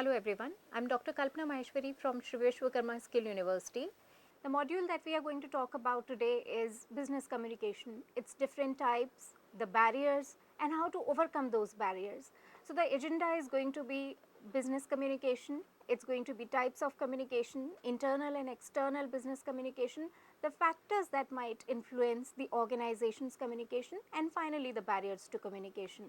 Hello everyone, I am Dr. Kalpana Maheshwari from Shri Vishwakarma Skill University. The module that we are going to talk about today is business communication, its different types, the barriers and how to overcome those barriers. So the agenda is going to be business communication, it is going to be types of communication, internal and external business communication, the factors that might influence the organization's communication, and finally the barriers to communication.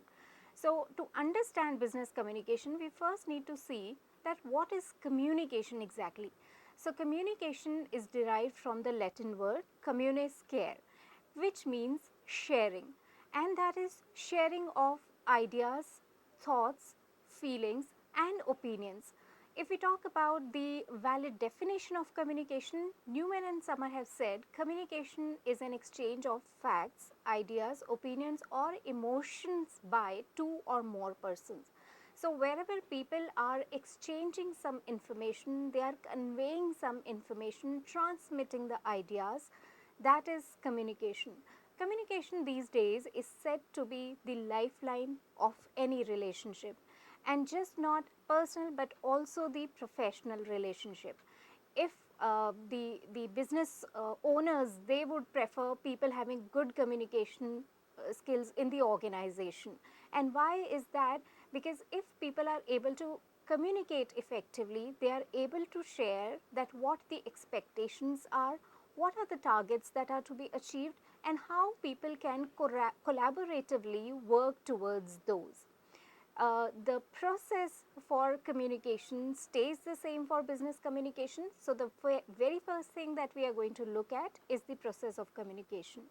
So, to understand business communication, we first need to see that what is communication exactly. So, communication is derived from the Latin word communiscere, which means sharing, and that is sharing of ideas, thoughts, feelings and opinions. If we talk about the valid definition of communication, Newman and Summer have said communication is an exchange of facts, ideas, opinions or emotions by two or more persons. So, wherever people are exchanging some information, they are conveying some information, transmitting the ideas, that is communication. Communication these days is said to be the lifeline of any relationship, and just not personal but also the professional relationship. If the business owners, they would prefer people having good communication skills in the organization. And why is that? Because if people are able to communicate effectively, they are able to share that what the expectations are, what are the targets that are to be achieved, and how people can collaboratively work towards those. The process for communication stays the same for business communication. So, the very first thing that we are going to look at is the process of communication.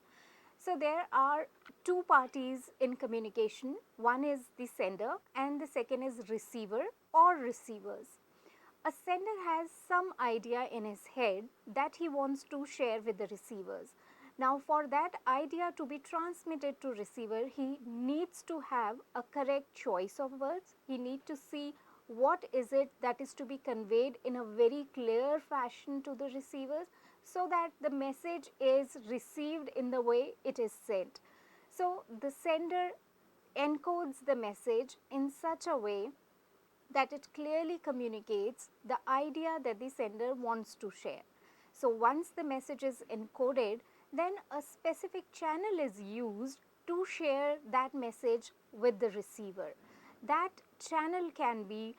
So, there are two parties in communication, one is the sender and the second is receiver or receivers. A sender has some idea in his head that he wants to share with the receivers. Now, for that idea to be transmitted to receiver, he needs to have a correct choice of words. He needs to see what is it that is to be conveyed in a very clear fashion to the receivers, so that the message is received in the way it is sent. So, the sender encodes the message in such a way that it clearly communicates the idea that the sender wants to share. So, once the message is encoded, then a specific channel is used to share that message with the receiver. That channel can be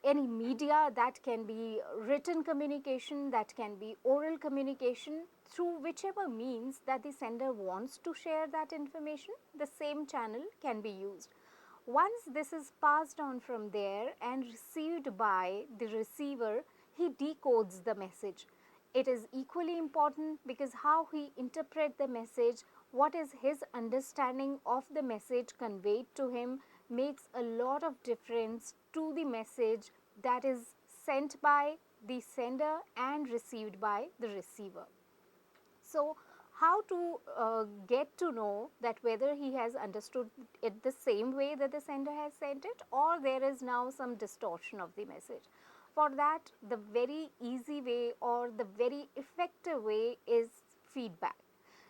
any media, that can be written communication, that can be oral communication. Through whichever means that the sender wants to share that information, the same channel can be used. Once this is passed on from there and received by the receiver, he decodes the message. It is equally important because how he interprets the message, what is his understanding of the message conveyed to him, makes a lot of difference to the message that is sent by the sender and received by the receiver. So, how to get to know that whether he has understood it the same way that the sender has sent it, or there is now some distortion of the message. For that, the very easy way or the very effective way is feedback.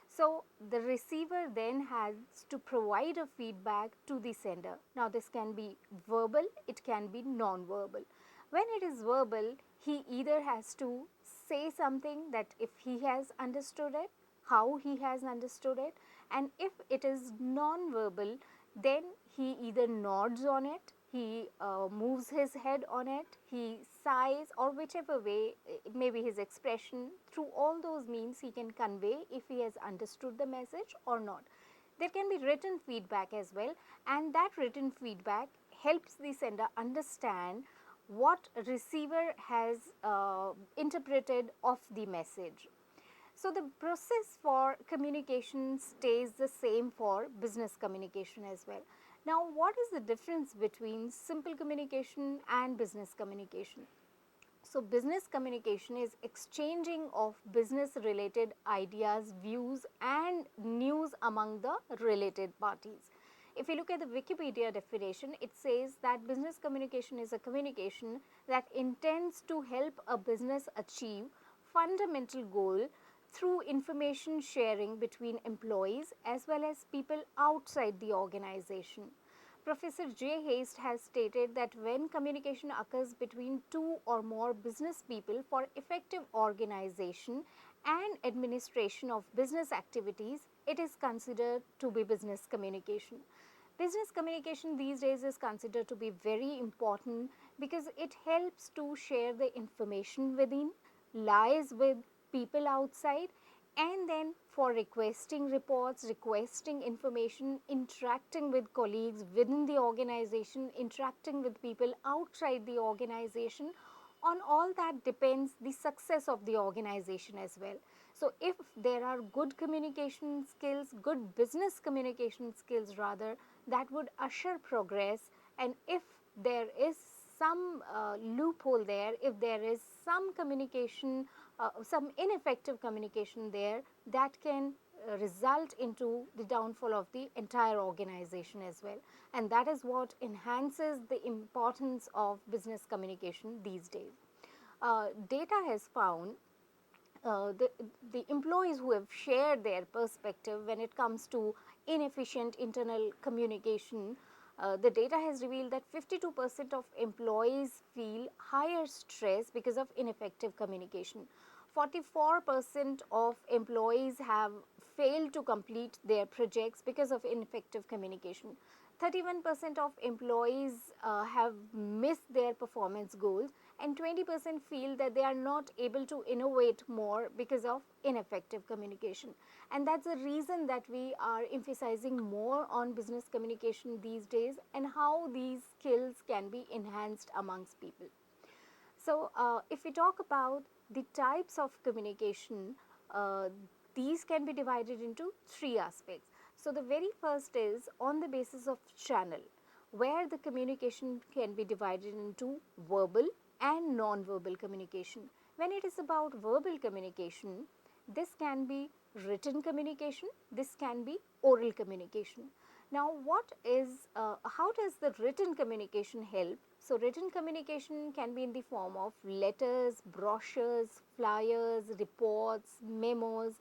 So, the receiver then has to provide a feedback to the sender. Now, this can be verbal, it can be non-verbal. When it is verbal, he either has to say something that if he has understood it, how he has understood it, and if it is non-verbal, then he either nods on it, he moves his head on it, he sighs, or whichever way, maybe his expression. Through all those means he can convey if he has understood the message or not. There can be written feedback as well, and that written feedback helps the sender understand what receiver has interpreted of the message. So, the process for communication stays the same for business communication as well. Now, what is the difference between simple communication and business communication? So, business communication is exchanging of business related ideas, views and news among the related parties. If you look at the Wikipedia definition, it says that business communication is a communication that intends to help a business achieve fundamental goal through information sharing between employees as well as people outside the organization. Professor J. Haste has stated that when communication occurs between two or more business people for effective organization and administration of business activities, it is considered to be business communication. Business communication these days is considered to be very important because it helps to share the information within, lies with people outside, and then for requesting reports, requesting information, interacting with colleagues within the organization, interacting with people outside the organization. On all that depends the success of the organization as well. So if there are good communication skills, good business communication skills rather, that would usher progress. And if there is some loophole there, if there is some communication, some ineffective communication there, that can result into the downfall of the entire organization as well. And that is what enhances the importance of business communication these days. Data has found the employees who have shared their perspective when it comes to inefficient internal communication, the data has revealed that 52% of employees feel higher stress because of ineffective communication. 44% of employees have failed to complete their projects because of ineffective communication. 31% of employees have missed their performance goals, and 20% feel that they are not able to innovate more because of ineffective communication. And that's the reason that we are emphasizing more on business communication these days and how these skills can be enhanced amongst people. So, if we talk about the types of communication, uh, these can be divided into three aspects. So, the very first is on the basis of channel, where the communication can be divided into verbal and non-verbal communication. When it is about verbal communication, this can be written communication, this can be oral communication. Now, how does the written communication help? So, written communication can be in the form of letters, brochures, flyers, reports, memos,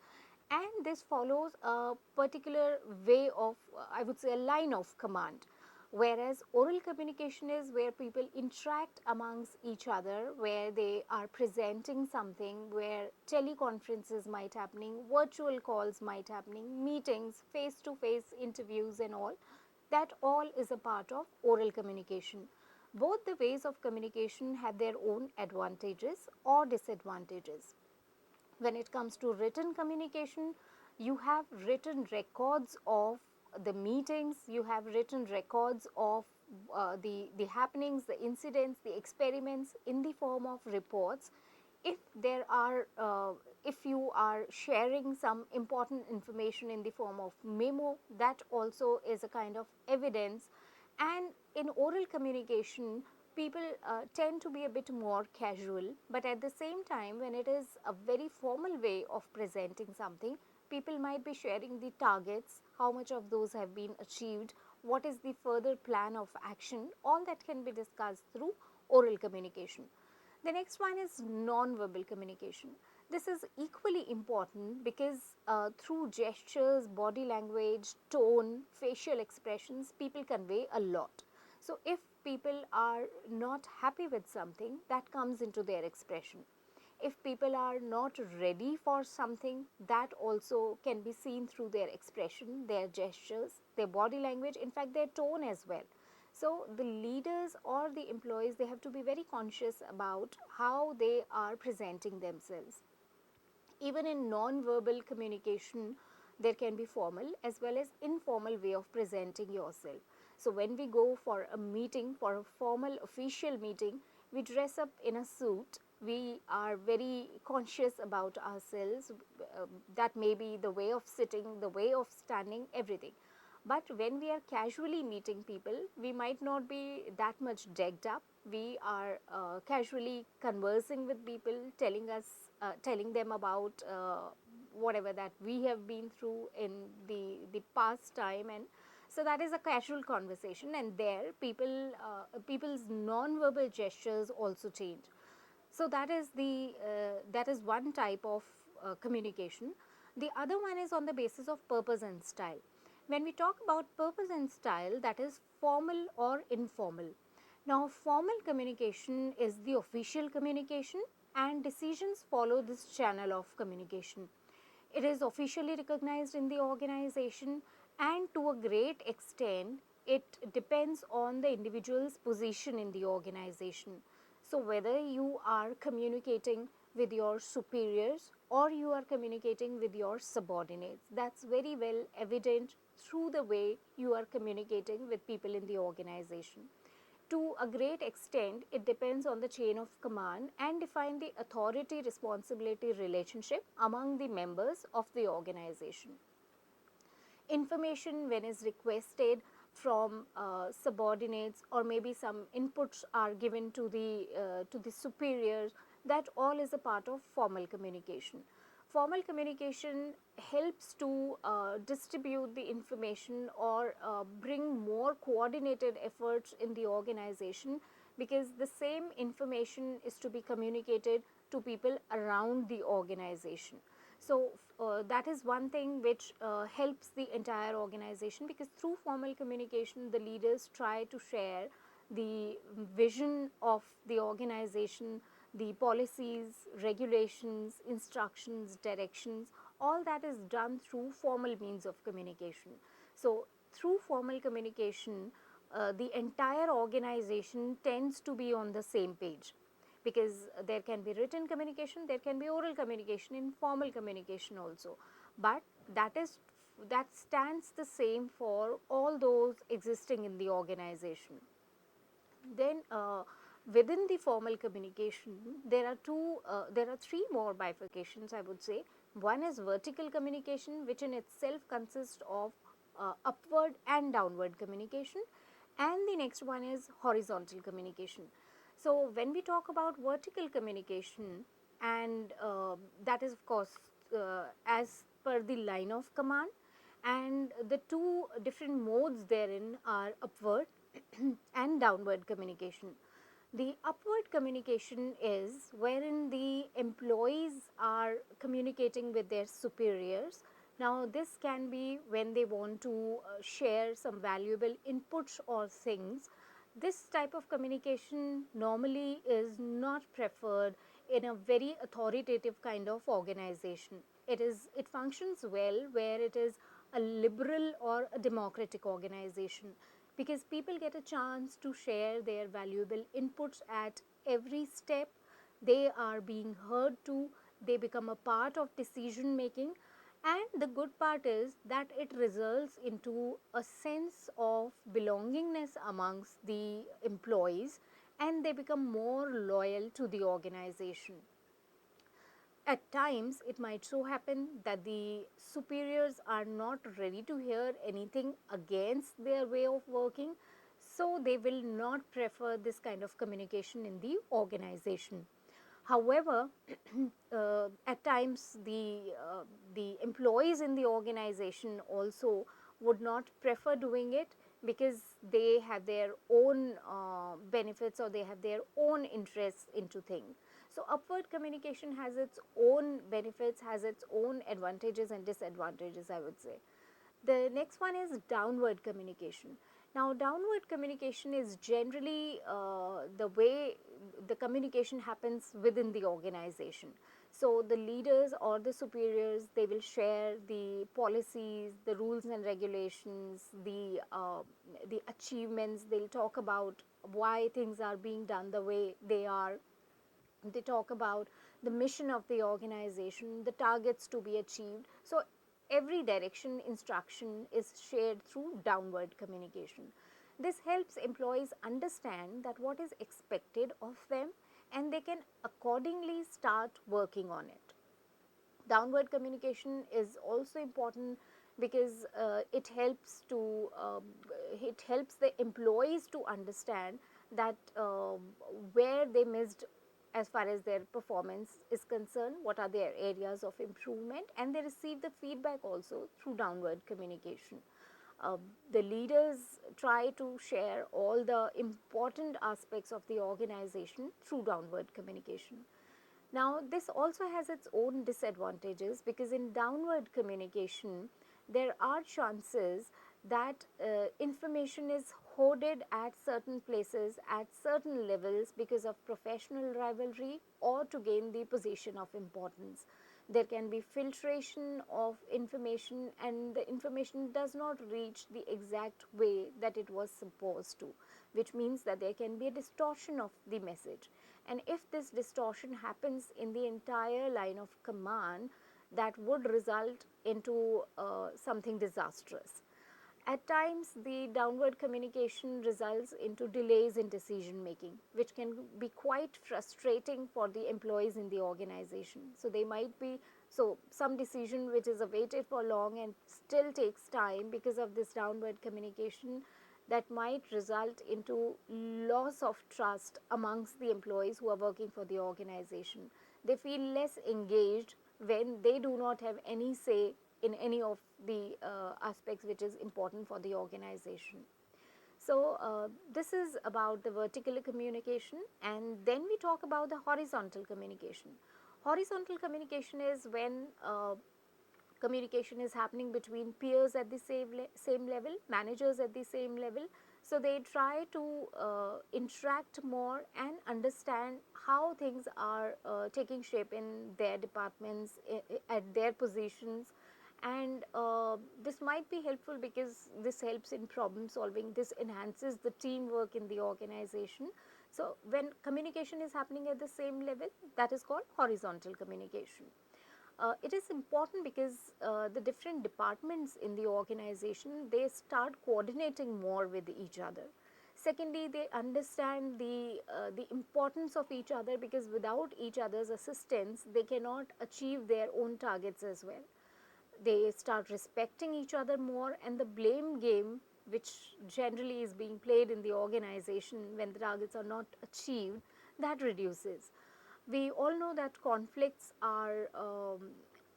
and this follows a particular way of, I would say, a line of command. Whereas oral communication is where people interact amongst each other, where they are presenting something, where teleconferences might happening, virtual calls might happening, meetings, face-to-face interviews and all. That all is a part of oral communication. Both the ways of communication have their own advantages or disadvantages. When it comes to written communication, you have written records of the meetings, you have written records of the happenings, the incidents, the experiments in the form of reports. If there are if you are sharing some important information in the form of memo, that also is a kind of evidence. And in oral communication, people tend to be a bit more casual, but at the same time, when it is a very formal way of presenting something, people might be sharing the targets, how much of those have been achieved, what is the further plan of action, all that can be discussed through oral communication. The next one is non-verbal communication. This is equally important because through gestures, body language, tone, facial expressions, people convey a lot. So, if people are not happy with something, that comes into their expression. If people are not ready for something, that also can be seen through their expression, their gestures, their body language, in fact, their tone as well. So, the leaders or the employees, they have to be very conscious about how they are presenting themselves. Even in non-verbal communication, there can be formal as well as informal way of presenting yourself. So, when we go for a meeting, for a formal official meeting, we dress up in a suit. We are very conscious about ourselves. That may be the way of sitting, the way of standing, everything. But when we are casually meeting people, we might not be that much decked up. We are casually conversing with people, telling them about whatever that we have been through in the past time, and so that is a casual conversation. And there, people's non-verbal gestures also change. So that is one type of communication. The other one is on the basis of purpose and style. When we talk about purpose and style, that is formal or informal. Now, formal communication is the official communication and decisions follow this channel of communication. It is officially recognized in the organization, and to a great extent, it depends on the individual's position in the organization. So, whether you are communicating with your superiors or you are communicating with your subordinates, that's very well evident through the way you are communicating with people in the organization. To a great extent, it depends on the chain of command and define the authority responsibility relationship among the members of the organization. Information, when is requested from subordinates, or maybe some inputs are given to the superiors, that all is a part of formal communication. Formal communication helps to distribute the information or bring more coordinated efforts in the organization, because the same information is to be communicated to people around the organization. So, that is one thing which helps the entire organization, because through formal communication the leaders try to share the vision of the organization, the policies, regulations, instructions, directions, all that is done through formal means of communication. So, through formal communication, the entire organization tends to be on the same page, because there can be written communication, there can be oral communication, informal communication also, but that stands the same for all those existing in the organization. Then within the formal communication, there are three more bifurcations, I would say. One is vertical communication, which in itself consists of upward and downward communication, and the next one is horizontal communication. So, when we talk about vertical communication, and that is of course as per the line of command, and the two different modes therein are upward and downward communication. The upward communication is wherein the employees are communicating with their superiors. Now, this can be when they want to share some valuable inputs or things. This type of communication normally is not preferred in a very authoritative kind of organization. It functions well where it is a liberal or a democratic organization, because people get a chance to share their valuable inputs at every step. They are being heard to, they become a part of decision making, and the good part is that it results into a sense of belongingness amongst the employees, and they become more loyal to the organization. At times, it might so happen that the superiors are not ready to hear anything against their way of working, so they will not prefer this kind of communication in the organization. However, at times the employees in the organization also would not prefer doing it, because they have their own benefits, or they have their own interests into things. So, upward communication has its own benefits, has its own advantages and disadvantages, I would say. The next one is downward communication. Now, downward communication is generally the way the communication happens within the organization. So, the leaders or the superiors, they will share the policies, the rules and regulations, the achievements. They'll talk about why things are being done the way they are. They talk about the mission of the organization, the targets to be achieved. So, every direction instruction is shared through downward communication. This helps employees understand that what is expected of them, and they can accordingly start working on it. Downward communication is also important, because it helps the employees to understand that where they missed as far as their performance is concerned, what are their areas of improvement, and they receive the feedback also through downward communication. Uh, the leaders try to share all the important aspects of the organization through downward communication. Now, this also has its own disadvantages, because in downward communication, there are chances that information is hoarded at certain places at certain levels because of professional rivalry or to gain the position of importance. There can be filtration of information and the information does not reach the exact way that it was supposed to, which means that there can be a distortion of the message. And if this distortion happens in the entire line of command, that would result into something disastrous. At times, the downward communication results into delays in decision making, which can be quite frustrating for the employees in the organization. So, they might be some decision which is awaited for long and still takes time because of this downward communication, that might result into loss of trust amongst the employees who are working for the organization. They feel less engaged when they do not have any say in any of the aspects which is important for the organization. So, this is about the vertical communication, and then we talk about the horizontal communication. Horizontal communication is when communication is happening between peers at the same level, managers at the same level. So, they try to interact more and understand how things are taking shape in their departments, at their positions, and this might be helpful because this helps in problem solving, this enhances the teamwork in the organization. So, when communication is happening at the same level, that is called horizontal communication. It is important because the different departments in the organization, they start coordinating more with each other. Secondly, they understand the importance of each other, because without each other's assistance they cannot achieve their own targets as well. They start respecting each other more, and the blame game, which generally is being played in the organization when the targets are not achieved, that reduces. We all know that conflicts are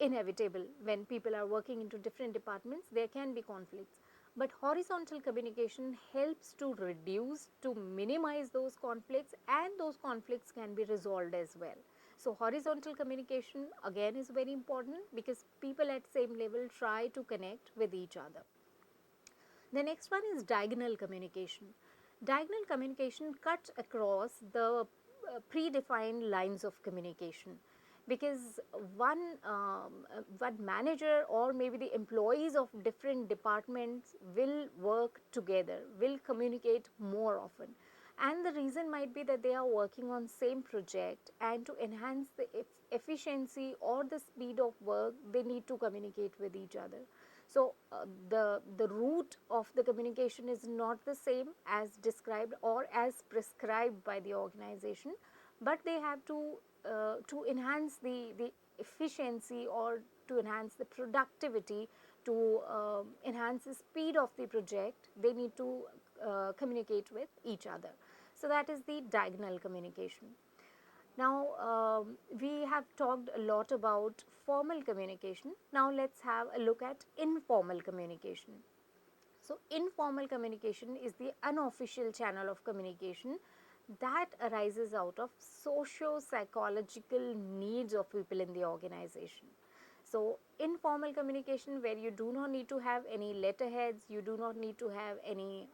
inevitable when people are working into different departments. There can be conflicts, but horizontal communication helps to reduce, to minimize those conflicts, and those conflicts can be resolved as well. So, horizontal communication again is very important because people at same level try to connect with each other. The next one is diagonal communication. Diagonal communication cuts across the predefined lines of communication, because one manager or maybe the employees of different departments will work together, will communicate more often, and the reason might be that they are working on same project, and to enhance the efficiency or the speed of work, they need to communicate with each other. So, the route of the communication is not the same as described or as prescribed by the organization, but they have to enhance the efficiency or to enhance the productivity, to enhance the speed of the project, they need to communicate with each other. So, that is the diagonal communication. Now, we have talked a lot about formal communication. Now, let's have a look at informal communication. So, informal communication is the unofficial channel of communication that arises out of socio-psychological needs of people in the organization. So, informal communication, where you do not need to have any letterheads, you do not need to have any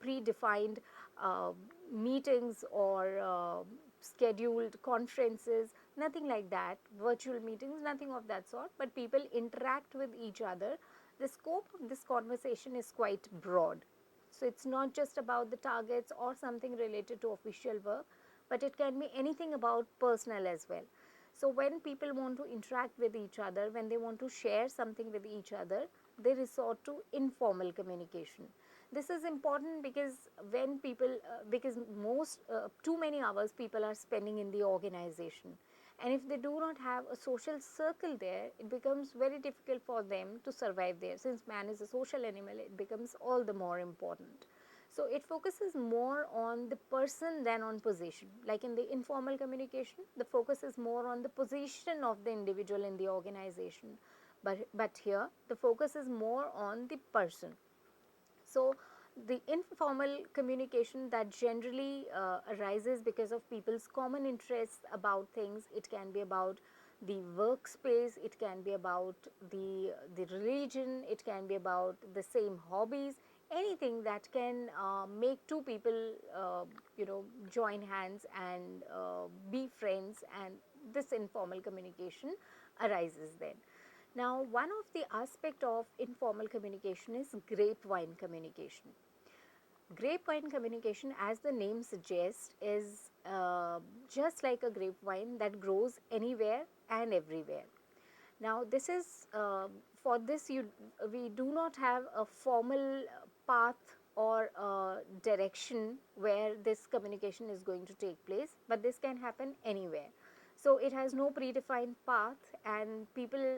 predefined uh, meetings or scheduled conferences, nothing like that, virtual meetings, nothing of that sort, but people interact with each other. The scope of this conversation is quite broad. So, it is not just about the targets or something related to official work, but it can be anything about personal as well. So, when people want to interact with each other, when they want to share something with each other, they resort to informal communication. This is important because when people, because too many hours people are spending in the organization, and if they do not have a social circle there, it becomes very difficult for them to survive there. Since man is a social animal, it becomes all the more important. So, it focuses more on the person than on position. Like in the informal communication, the focus is more on the position of the individual in the organization, but here the focus is more on the person. So, the informal communication that generally arises because of people's common interests about things, it can be about the workspace, it can be about the religion, it can be about the same hobbies, anything that can make two people join hands and be friends, and this informal communication arises then. Now, one of the aspect of informal communication is grapevine communication. Grapevine communication, as the name suggests, is just like a grapevine that grows anywhere and everywhere. Now, this is for this we do not have a formal path or direction where this communication is going to take place, but this can happen anywhere. So it has no predefined path, and people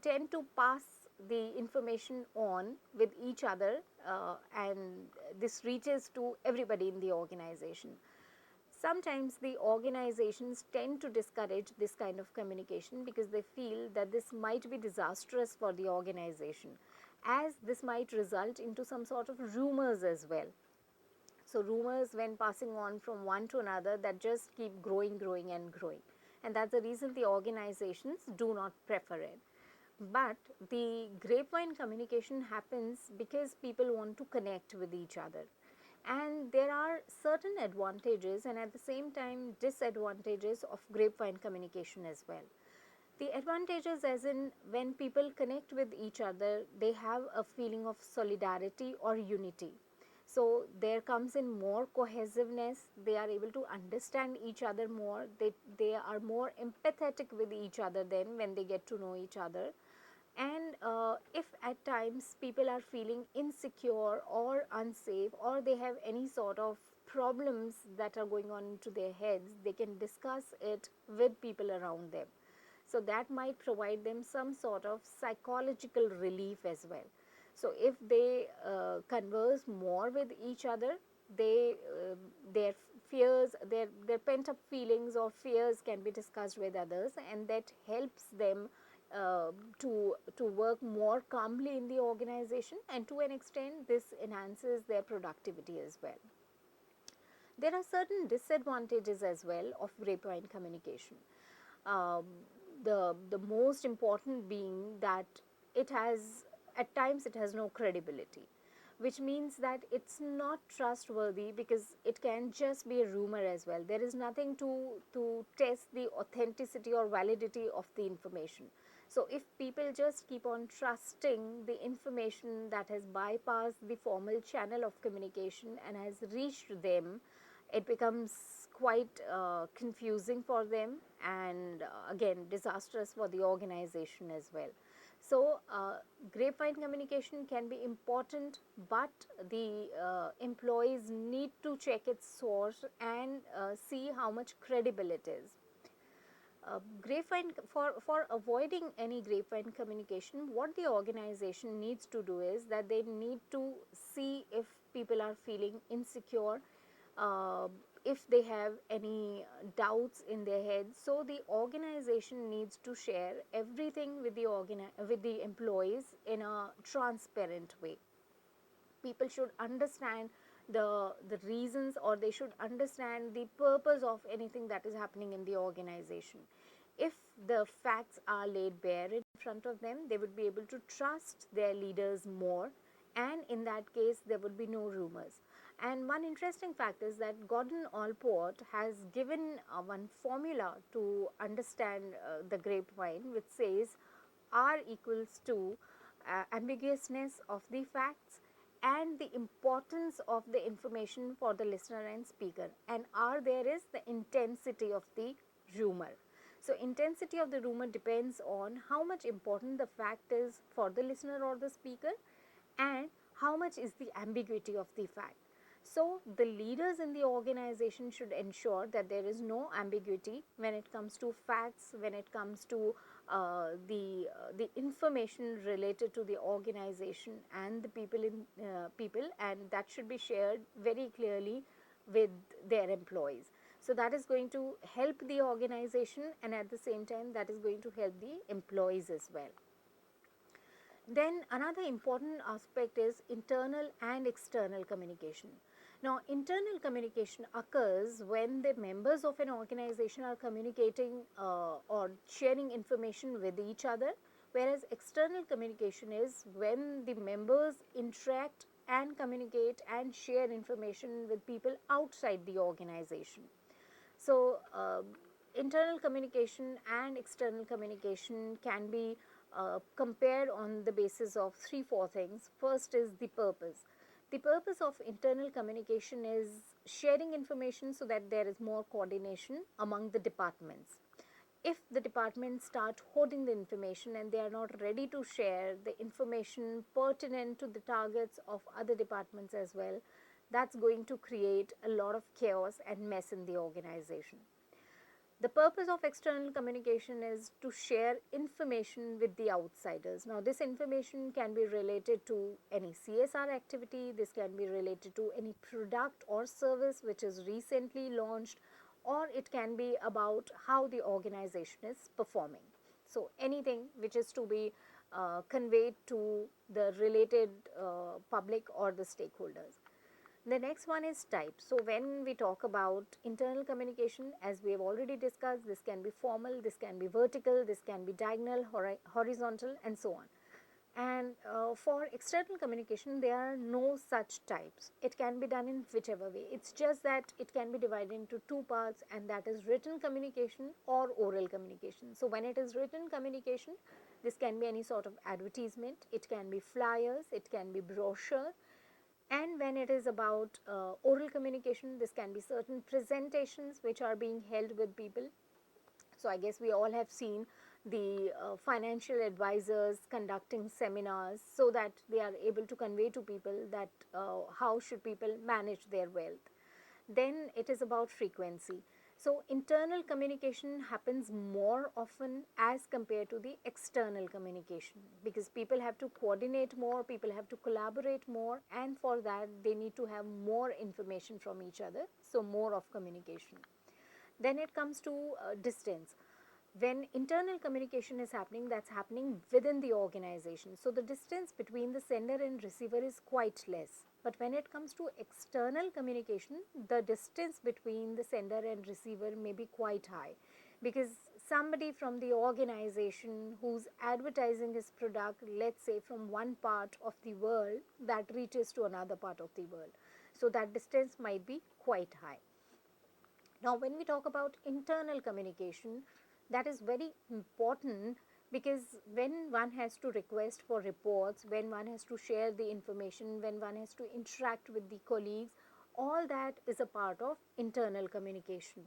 tend to pass the information on with each other, and this reaches to everybody in the organization. Sometimes the organizations tend to discourage this kind of communication because they feel that this might be disastrous for the organization, as this might result into some sort of rumors as well. So rumors, when passing on from one to another, that just keep growing, growing and growing, and that's the reason the organizations do not prefer it. But the grapevine communication happens because people want to connect with each other, and there are certain advantages and at the same time disadvantages of grapevine communication as well. The advantages, as in when people connect with each other, they have a feeling of solidarity or unity. So there comes in more cohesiveness, they are able to understand each other more, they are more empathetic with each other then when they get to know each other. And if at times people are feeling insecure or unsafe, or they have any sort of problems that are going on into their heads, they can discuss it with people around them. So that might provide them some sort of psychological relief as well. So if they converse more with each other, they their fears, their pent up feelings or fears can be discussed with others, and that helps them to work more calmly in the organization, and to an extent this enhances their productivity as well. There are certain disadvantages as well of grapevine communication. Um, the most important being that it has, at times it has no credibility, which means that it's not trustworthy because it can just be a rumor as well. There is nothing to test the authenticity or validity of the information. So if people just keep on trusting the information that has bypassed the formal channel of communication and has reached them, it becomes quite confusing for them, and again disastrous for the organization as well. So grapevine communication can be important, but the employees need to check its source and see how much credible it is. Grapevine, for avoiding any grapevine communication, what the organization needs to do is that they need to see if people are feeling insecure, uh, if they have any doubts in their heads. So the organization needs to share everything with with the employees in a transparent way. People should understand the reasons, or they should understand the purpose of anything that is happening in the organization. If the facts are laid bare in front of them, they would be able to trust their leaders more, and in that case there would be no rumors. And one interesting fact is that Gordon Allport has given one formula to understand the grapevine, which says R equals to ambiguousness of the facts and the importance of the information for the listener and speaker, and R there is the intensity of the rumor. So intensity of the rumor depends on how much important the fact is for the listener or the speaker, and how much is the ambiguity of the fact. So the leaders in the organization should ensure that there is no ambiguity when it comes to facts, when it comes to the information related to the organization and the people, and that should be shared very clearly with their employees. So that is going to help the organization, and at the same time that is going to help the employees as well. Then another important aspect is internal and external communication. Now, internal communication occurs when the members of an organization are communicating or sharing information with each other, whereas external communication is when the members interact and communicate and share information with people outside the organization. So, internal communication and external communication can be compared on the basis of 3-4 things. First is the purpose. The purpose of internal communication is sharing information so that there is more coordination among the departments. If the departments start hoarding the information and they are not ready to share the information pertinent to the targets of other departments as well, that's going to create a lot of chaos and mess in the organization. The purpose of external communication is to share information with the outsiders. Now, this information can be related to any CSR activity, this can be related to any product or service which is recently launched, or it can be about how the organization is performing. So, anything which is to be conveyed to the related public or the stakeholders. The next one is type. So, when we talk about internal communication, as we have already discussed, this can be formal, this can be vertical, this can be diagonal, horizontal, and so on. And for external communication, there are no such types. It can be done in whichever way. It's just that it can be divided into two parts, and that is written communication or oral communication. So, when it is written communication, this can be any sort of advertisement, it can be flyers, it can be brochure, and when it is about oral communication, this can be certain presentations which are being held with people. So, I guess we all have seen the financial advisors conducting seminars so that they are able to convey to people that how should people manage their wealth. Then it is about frequency. So, internal communication happens more often as compared to the external communication, because people have to coordinate more, people have to collaborate more, and for that they need to have more information from each other. So, more of communication. Then it comes to distance. When internal communication is happening, that's happening within the organization. So, the distance between the sender and receiver is quite less. But when it comes to external communication, the distance between the sender and receiver may be quite high, because somebody from the organization who's advertising his product, let's say from one part of the world, that reaches to another part of the world. So, that distance might be quite high. Now, when we talk about internal communication, that is very important, because when one has to request for reports, when one has to share the information, when one has to interact with the colleagues, all that is a part of internal communication.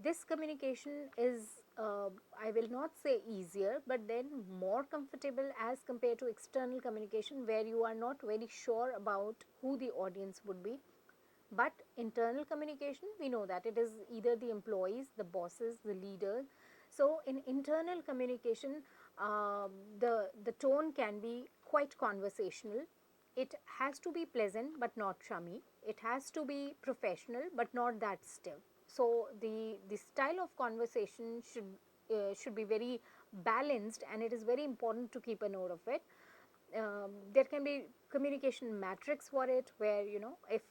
This communication is, I will not say easier, but then more comfortable as compared to external communication, where you are not very sure about who the audience would be. But internal communication, we know that it is either the employees, the bosses, the leaders. So, in internal communication, the tone can be quite conversational. It has to be pleasant but not chummy. It has to be professional but not that stiff. So, the style of conversation should be very balanced, and it is very important to keep a note of it. There can be communication matrix for it, where if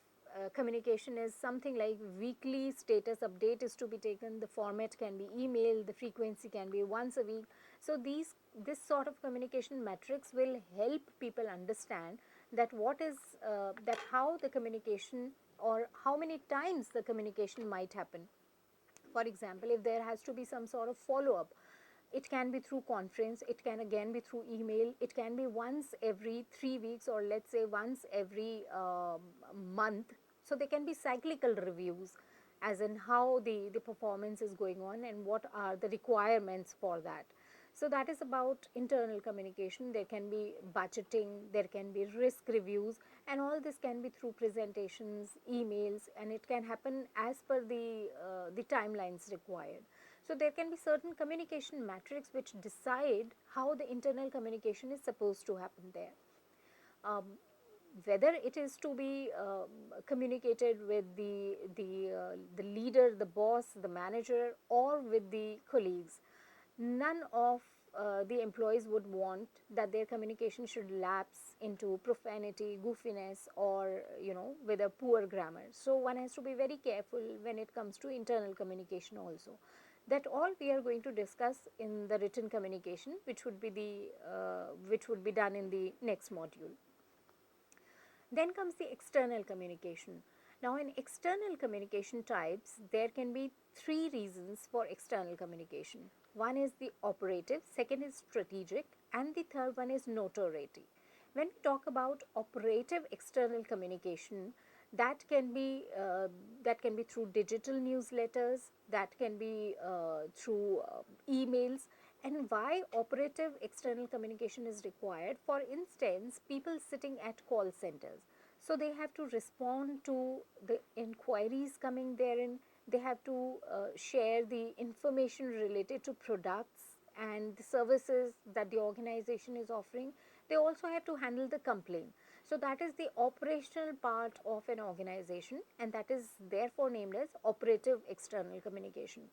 communication is something like weekly status update is to be taken, the format can be email, the frequency can be once a week. So, this sort of communication matrix will help people understand that what is that how the communication, or how many times the communication might happen. For example, if there has to be some sort of follow up, it can be through conference, it can again be through email, it can be once every 3 weeks, or let's say once every month. So, there can be cyclical reviews, as in how the performance is going on and what are the requirements for that. So, that is about internal communication. There can be budgeting, there can be risk reviews, and all this can be through presentations, emails, and it can happen as per the timelines required. So, there can be certain communication metrics which decide how the internal communication is supposed to happen there. Um, whether it is to be communicated with the leader, the boss, the manager, or with the colleagues, none of the employees would want that their communication should lapse into profanity, goofiness, or with a poor grammar. So one has to be very careful when it comes to internal communication also. That all we are going to discuss in the written communication, which would be done in the next module. Then comes the external communication. Now, in external communication types, there can be three reasons for external communication. One is the operative, second is strategic, and the third one is notoriety. When we talk about operative external communication, that can be through digital newsletters, that can be through emails. And why operative external communication is required? For instance, people sitting at call centers, so they have to respond to the inquiries coming therein. They have to share the information related to products and the services that the organization is offering. They also have to handle the complaint. So that is the operational part of an organization, and that is therefore named as operative external communication.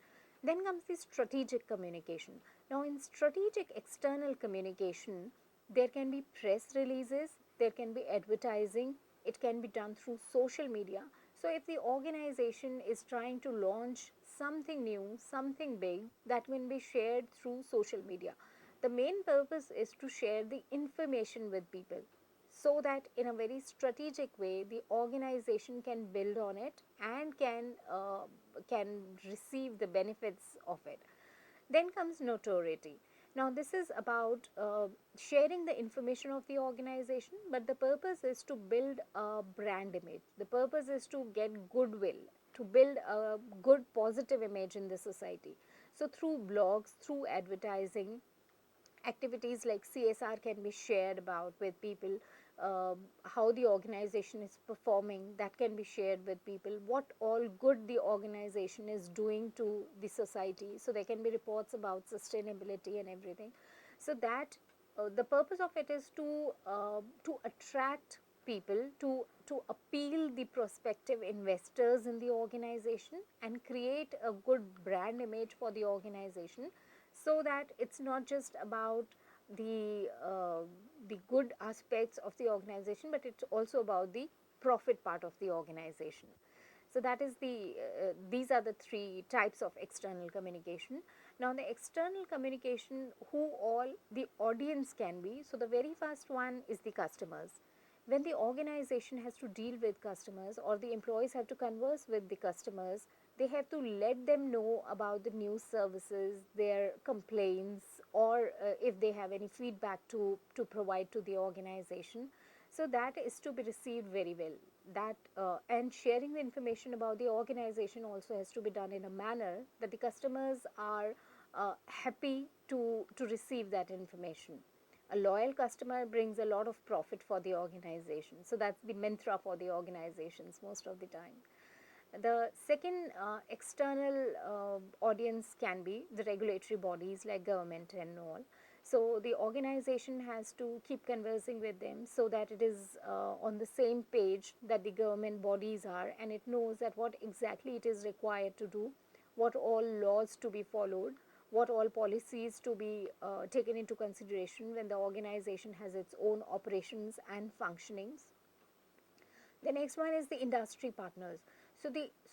Then comes the strategic communication. Now, in strategic external communication, there can be press releases, there can be advertising, it can be done through social media. So, if the organization is trying to launch something new, something big, that can be shared through social media. The main purpose is to share the information with people, so that in a very strategic way the organization can build on it and can receive the benefits of it. Then comes notoriety. Now, this is about sharing the information of the organization, but the purpose is to build a brand image. The purpose is to get goodwill, to build a good positive image in the society. So, through blogs, through advertising, activities like CSR can be shared about with people. How the organization is performing, that can be shared with people. What all good the organization is doing to the society. So there can be reports about sustainability and everything. So that the purpose of it is to attract people, to appeal the prospective investors in the organization and create a good brand image for the organization, so that it's not just about the good aspects of the organization, but it's also about the profit part of the organization. So that is these are the three types of external communication. Now, the external communication, who all the audience can be. So the very first one is the customers. When the organization has to deal with customers, or the employees have to converse with the customers, they have to let them know about the new services, their complaints, or if they have any feedback to provide to the organization. So that is to be received very well. That and sharing the information about the organization also has to be done in a manner that the customers are happy to receive that information. A loyal customer brings a lot of profit for the organization. So that's the mantra for the organizations most of the time. The second external audience can be the regulatory bodies like government and all. So the organization has to keep conversing with them, so that it is on the same page that the government bodies are, and it knows that what exactly it is required to do, what all laws to be followed, what all policies to be taken into consideration when the organization has its own operations and functionings. The next one is the industry partners.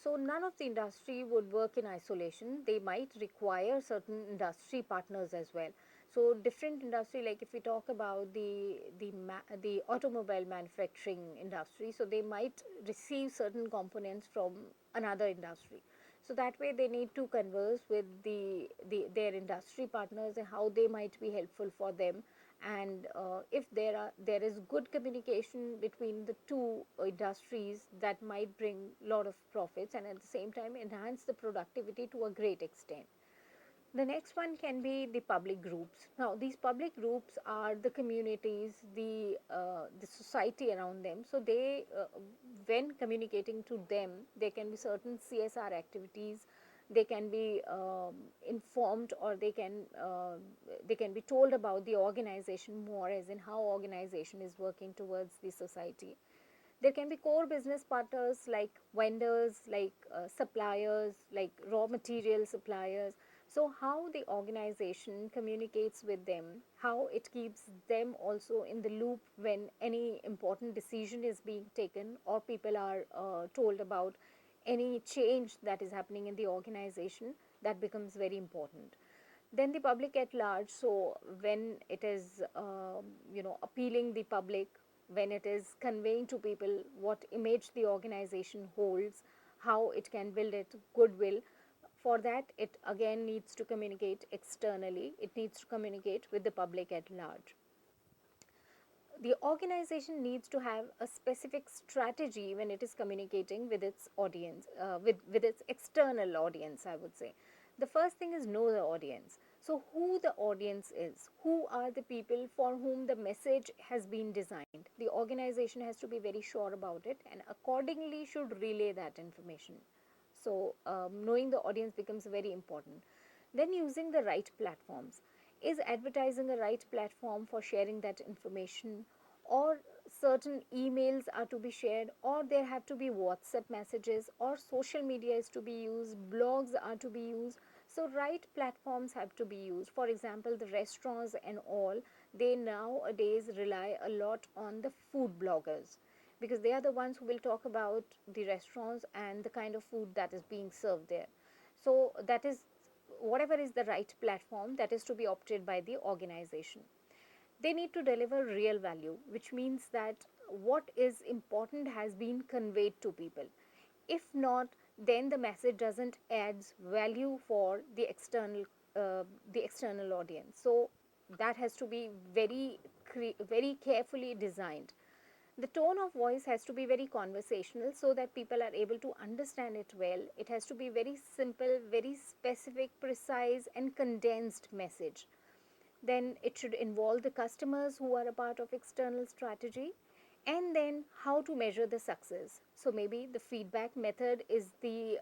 So none of the industry would work in isolation. They might require certain industry partners as well. So different industry, like if we talk about the automobile manufacturing industry, so they might receive certain components from another industry. So that way they need to converse with their industry partners and how they might be helpful for them. And if there is good communication between the two industries, that might bring a lot of profits and at the same time enhance the productivity to a great extent. The next one can be the public groups. Now, these public groups are the communities, the society around them. So they, when communicating to them, there can be certain CSR activities. They can be informed, or they can be told about the organization more, as in how organization is working towards the society. There can be core business partners like vendors, like suppliers, like raw material suppliers. So, how the organization communicates with them, how it keeps them also in the loop when any important decision is being taken or people are told about any change that is happening in the organization, that becomes very important. Then the public at large, so when it is appealing the public, when it is conveying to people what image the organization holds, how it can build it goodwill, for that it again needs to communicate externally, it needs to communicate with the public at large. The organization needs to have a specific strategy when it is communicating with its audience, with its external audience, I would say. The first thing is know the audience. So, who the audience is, who are the people for whom the message has been designed. The organization has to be very sure about it and accordingly should relay that information. So, knowing the audience becomes very important. Then, using the right platforms. Is advertising a right platform for sharing that information, or certain emails are to be shared, or there have to be WhatsApp messages, or social media is to be used, blogs are to be used. So, right platforms have to be used. For example, the restaurants and all, they nowadays rely a lot on the food bloggers because they are the ones who will talk about the restaurants and the kind of food that is being served there. So, that is whatever is the right platform that is to be opted by the organization. They need to deliver real value, which means that what is important has been conveyed to people. If not, then the message doesn't add value for the external audience. So that has to be very carefully designed. The tone of voice has to be very conversational so that people are able to understand it well. It has to be very simple, very specific, precise, and condensed message. Then it should involve the customers who are a part of external strategy, and then how to measure the success. So maybe the feedback method is the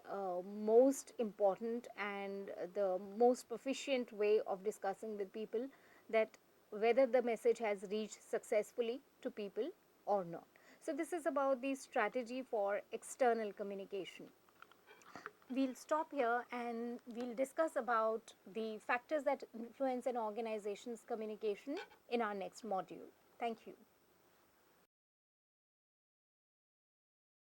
most important and the most proficient way of discussing with people that whether the message has reached successfully to people or not. So this is about the strategy for external communication. We'll stop here and we'll discuss about the factors that influence an organization's communication in our next module. Thank you.